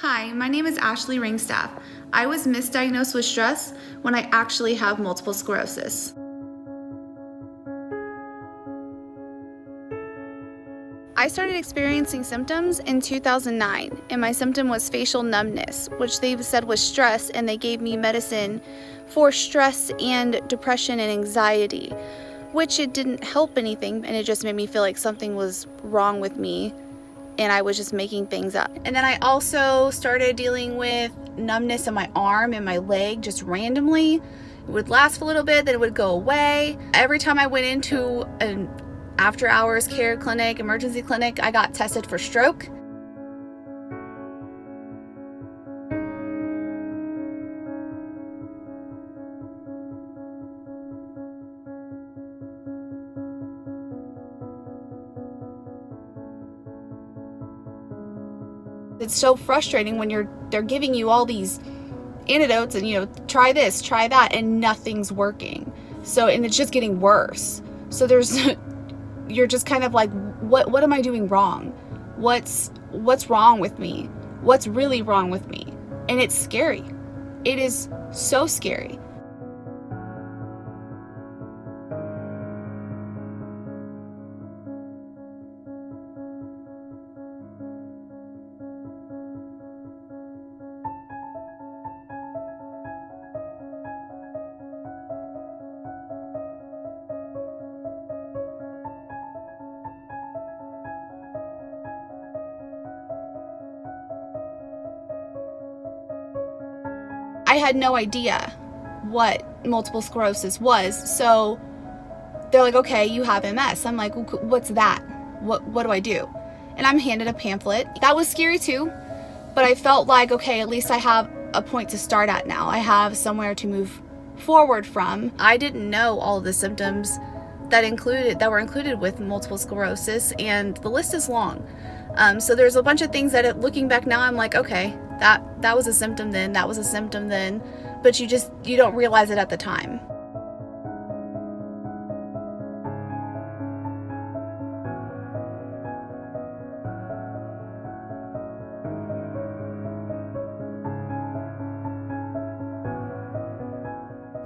Hi, my name is Ashley Ringstaff. I was misdiagnosed with stress when I actually have multiple sclerosis. I started experiencing symptoms in 2009, and my symptom was facial numbness, which they said was stress, and they gave me medicine for stress and depression and anxiety, which it didn't help anything, and it just made me feel like something was wrong with me, and I was just making things up. And then I also started dealing with numbness in my arm and my leg just randomly. It would last for a little bit, then it would go away. Every time I went into an after hours care clinic, emergency clinic, I got tested for stroke. It's so frustrating when they're giving you all these antidotes and try this, try that, and nothing's working. And it's just getting worse. So you're just kind of like, what am I doing wrong? What's wrong with me? What's really wrong with me? And it's scary. It is so scary. I had no idea what multiple sclerosis was. So they're like, okay, you have MS. I'm like, what's that? What do I do? And I'm handed a pamphlet. That was scary too, but I felt like, okay, at least I have a point to start at now. I have somewhere to move forward from. I didn't know all of the symptoms that were included with multiple sclerosis, and the list is long. So there's a bunch of things that looking back now, I'm like, okay, that was a symptom then, that was a symptom then, but you don't realize it at the time.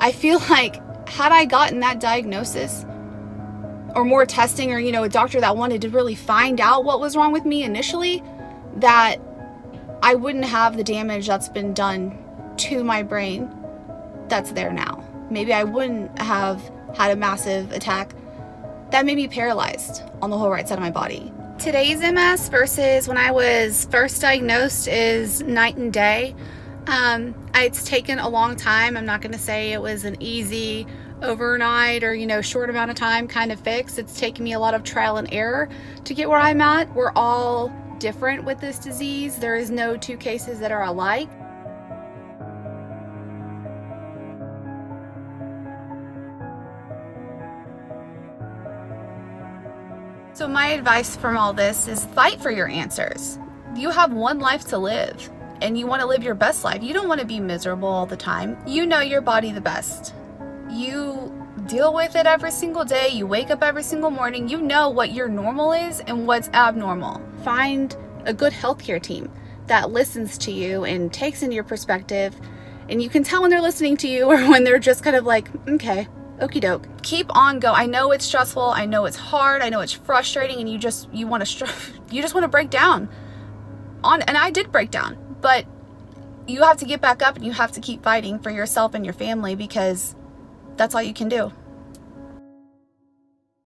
I feel like had I gotten that diagnosis or more testing, or a doctor that wanted to really find out what was wrong with me initially, that I wouldn't have the damage that's been done to my brain that's there now. Maybe I wouldn't have had a massive attack that made me paralyzed on the whole right side of my body. Today's MS versus when I was first diagnosed is night and day. It's taken a long time. I'm not going to say it was an easy overnight or short amount of time kind of fix. It's taken me a lot of trial and error to get where I'm at. We're all different with this disease. There is no two cases that are alike. So my advice from all this is fight for your answers. You have one life to live, and you want to live your best life. You don't want to be miserable all the time. You know your body the best. You deal with it every single day. You wake up every single morning. You know what your normal is and what's abnormal. Find a good healthcare team that listens to you and takes into your perspective, and you can tell when they're listening to you or when they're just kind of like, okay, okie doke. Keep on go. I know it's stressful. I know it's hard. I know it's frustrating, and you just want to break down. And I did break down, but you have to get back up and you have to keep fighting for yourself and your family, because that's all you can do.